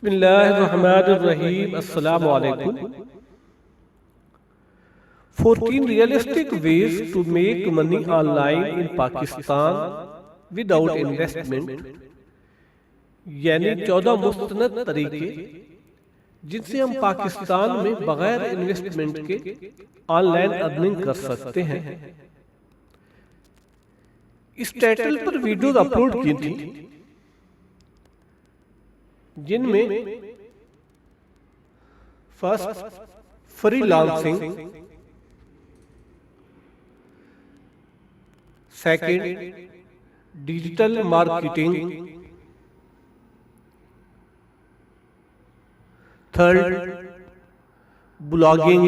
बिस्मिल्लाहिर्रहमानिर्रहीम। अस्सलामु अलैकुम। 14 realistic ways to make money online in Pakistan without investment, यानी 14 मुस्तनद तरीके जिनसे हम पाकिस्तान में बगैर इन्वेस्टमेंट के ऑनलाइन अर्निंग कर सकते हैं। इस टाइटल पर वीडियोस अपलोड की थी जिनमें first freelancing, second digital marketing, third blogging,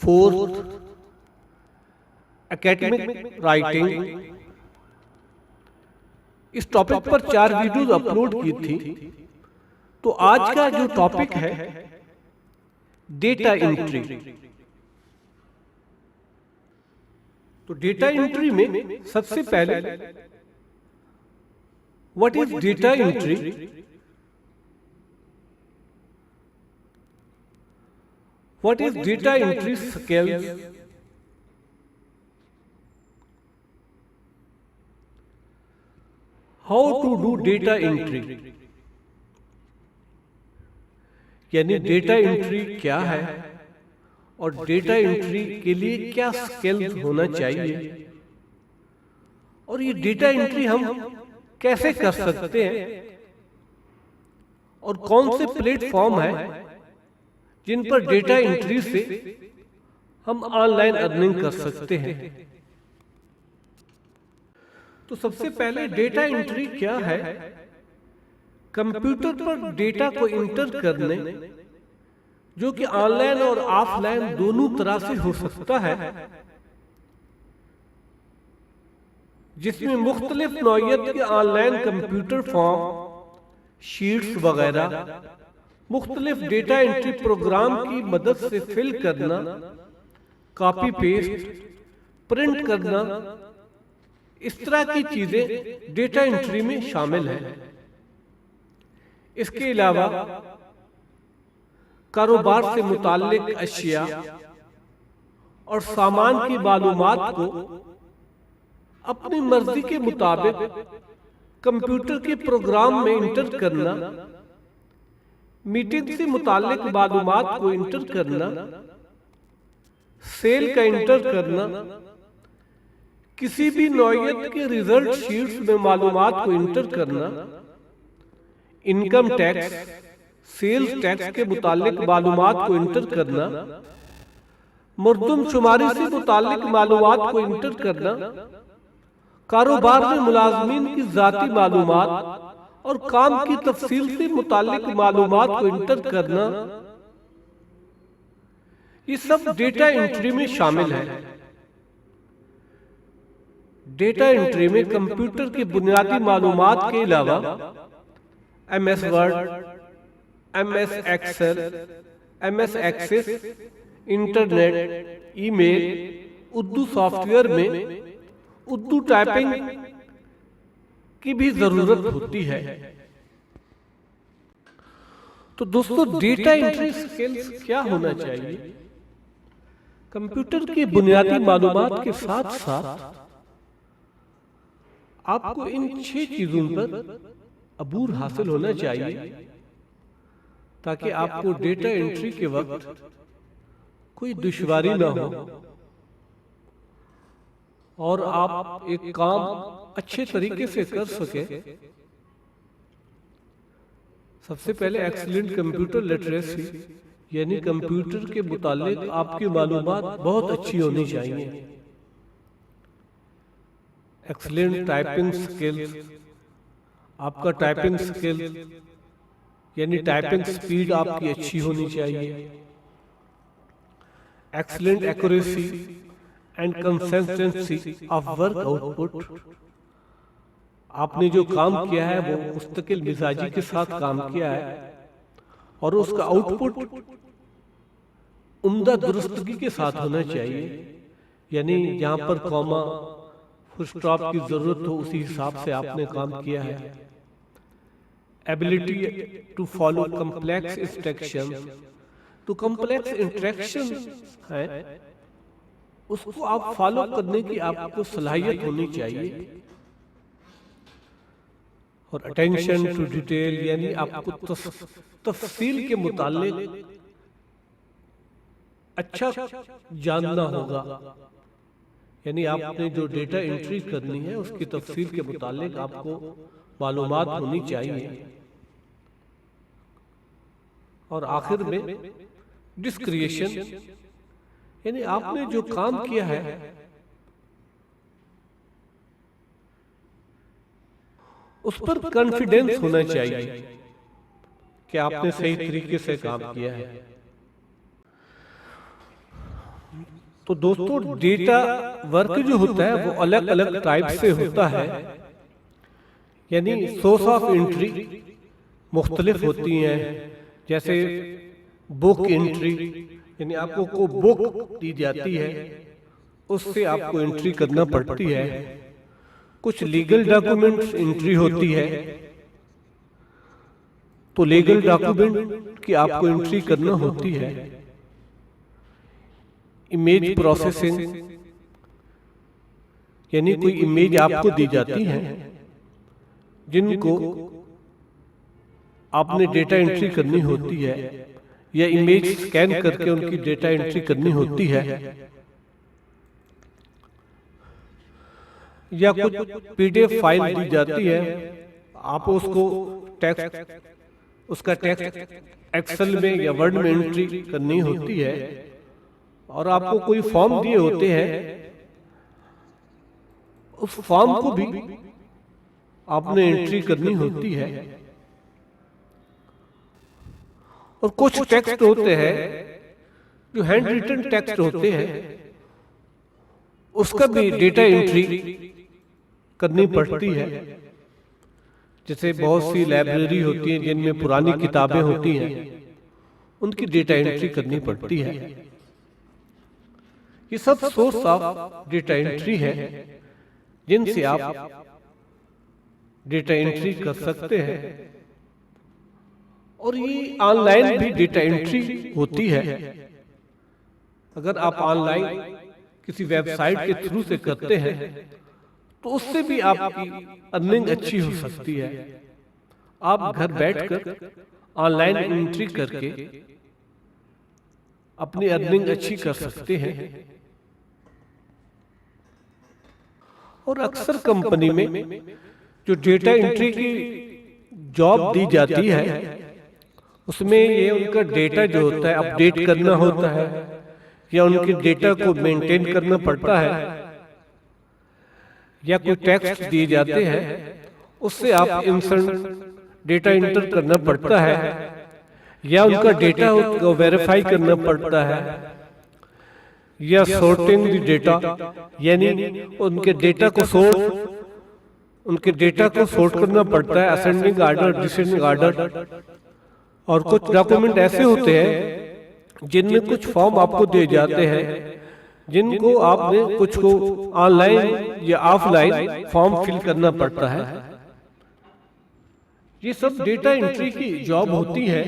fourth academic writing. इस टॉपिक पर 4 वीडियोस अपलोड की थी। तो आज का जो टॉपिक है डेटा एंट्री। तो डेटा एंट्री में सबसे पहले what is data entry? What is data entry skills? How to do data entry, यानी डेटा एंट्री क्या है और डेटा एंट्री के लिए क्या स्किल्स होना चाहिए, और ये डेटा एंट्री हम कैसे कर सकते हैं, और कौन से प्लेटफॉर्म है जिन पर डेटा एंट्री से हम ऑनलाइन अर्निंग कर सकते हैं। तो सबसे पहले डेटा एंट्री क्या है? कंप्यूटर पर डेटा को इंटर करने, जो कि ऑनलाइन और ऑफलाइन दोनों तरह से हो सकता है, जिसमें मुख्तलिफ नौइयत के ऑनलाइन कंप्यूटर फॉर्म, शीट्स वगैरह मुख्तलिफ डेटा एंट्री प्रोग्राम की मदद से फिल करना, कॉपी पेस्ट, प्रिंट करना, इस तरह की चीजें डेटा एंट्री में शामिल है। इसके अलावा कारोबार से मुताल्लिक अशिया और सामान की मालूमात को अपनी मर्जी के मुताबिक कंप्यूटर के प्रोग्राम में इंटर करना, मीटिंग से मुताल्लिक मालूमात को इंटर करना, सेल का इंटर करना, किसी भी नौइयत के रिजल्ट शीट्स में मालूमात को इंटर करना, इनकम टैक्स, सेल्स टैक्स के मुतालिक मालूमात को इंटर करना, मरदमशुमारी से मुतालिक मालूमात को इंटर करना, कारोबार में मुलाजमीन की जाती मालूमात और काम की तफसील से मुतालिक मालूमात को इंटर करना, ये सब डेटा एंट्री में शामिल है। डेटा एंट्री में कंप्यूटर की बुनियादी मालूमात के अलावा MS Word, MS Excel, MS Access, internet, email, Urdu software में उर्दू टाइपिंग की भी जरूरत होती है। तो दोस्तों, डेटा एंट्री स्किल्स क्या होना चाहिए? कंप्यूटर की बुनियादी मालूमात के साथ साथ आपको इन 6 चीजों पर अबूर हासिल होना चाहिए, ताकि आपको डेटा एंट्री के वक्त कोई दुश्वारी ना हो और आप एक काम अच्छे तरीके से कर सके। सबसे पहले एक्सीलेंट कंप्यूटर लिटरेसी, यानी कंप्यूटर के मुतालिक आपकी मालूमात बहुत अच्छी होनी चाहिए। एक्सीलेंट टाइपिंग स्किल्स, आपका टाइपिंग स्किल यानी टाइपिंग स्पीड आपकी अच्छी होनी चाहिए। Excellent accuracy and consistency of work output, आपने जो काम किया है वो मुस्तकिल मिजाजी के साथ काम किया है और उसका आउटपुट उम्दा दुरुस्तगी के साथ होना चाहिए, यानी जहां पर कॉमा फुल स्टॉप की जरूरत हो उसी हिसाब से आपने काम किया है। Ability to follow complex instruction. तो कम्प्लेक्स इंस्ट्रक्शन है उसको आप फॉलो करने की आपको सलाहियत होनी चाहिए। और अटेंशन टू डिटेल यानी आपको तफसील के मुतालिक अच्छा जानना होगा। यानी आपने जो डेटा एंट्री करनी है उसकी तफसील के मुतालिक आपको मालूमात होनी चाहिए। और आखिर में डिस्क्रिएशन यानी आपने जो काम किया है उस पर कॉन्फिडेंस होना चाहिए कि आपने सही तरीके से काम किया है। तो दोस्तों डेटा वर्क जो होता है वो अलग अलग टाइप से होता है। यानी सोर्स ऑफ एंट्री मुख्तलिफ होती हैं। जैसे बुक एंट्री यानी आपको को बुक दी जाती है उससे आपको एंट्री करना पड़ती है। कुछ लीगल डॉक्यूमेंट्स एंट्री होती है तो लीगल डॉक्यूमेंट की आपको एंट्री करना होती है। इमेज प्रोसेसिंग यानी कोई इमेज आपको दी जाती है जिनको आपने डेटा एंट्री करनी होती है या इमेज स्कैन करके उनकी डेटा एंट्री करनी होती है। या कुछ पीडीएफ फाइल दी जाती है आप उसको टेक्स्ट उसका टेक्स्ट एक्सेल में या वर्ड में एंट्री करनी होती है। और आपको कोई फॉर्म दिए होते हैं उस फॉर्म को भी आपने एंट्री करनी होती है। और कुछ टेक्स्ट होते हैं जो हैंड रिटन टेक्स्ट होते हैं उसका भी डेटा एंट्री करनी पड़ती है। जैसे बहुत सी लाइब्रेरी होती हैं जिनमें पुरानी किताबें होती हैं उनकी डेटा एंट्री करनी पड़ती है। ये सब सोर्स ऑफ डेटा एंट्री है जिनसे आप डेटा एंट्री कर सकते हैं। और ये ऑनलाइन भी डेटा एंट्री होती है। अगर आप ऑनलाइन किसी वेबसाइट के थ्रू से करते हैं तो उससे भी आपकी अर्निंग अच्छी हो सकती है। आप घर बैठकर ऑनलाइन एंट्री करके अपनी अर्निंग अच्छी कर सकते हैं। और अक्सर कंपनी में जो डेटा एंट्री की जॉब दी जाती है उसमें ये उनका डेटा जो होता है अपडेट करना होता है या उनके डेटा को मेंटेन करना पड़ता है। या कोई टेक्स्ट दिए जाते हैं उससे आप इंस्टेंट डेटा एंटर करना पड़ता है या उनका डेटा को वेरीफाई करना पड़ता है या सॉर्टिंग द डेटा यानी उनके डेटा को सॉर्ट करना पड़ता है असेंडिंग ऑर्डर डिसेंडिंग ऑर्डर। और कुछ डॉक्यूमेंट ऐसे होते हैं जिनमें कुछ फॉर्म आपको दिए जाते हैं जिनको आपने कुछ को ऑनलाइन या ऑफलाइन फॉर्म फिल करना पड़ता है। ये सब डेटा एंट्री की जॉब होती है।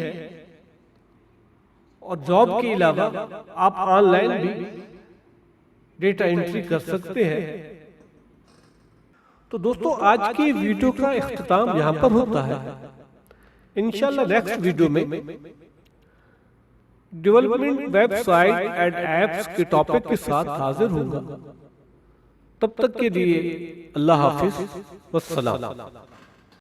और जॉब के अलावा आप ऑनलाइन भी डेटा एंट्री कर सकते हैं। तो दोस्तों आज की वीडियो का इख्तिताम यहां पर होता है। इंशाल्लाह नेक्स्ट वीडियो में डेवलपमेंट वेबसाइट एंड एप्स के टॉपिक के साथ हाजिर होगा। तब तक के लिए अल्लाह हाफिज वस्सलाम।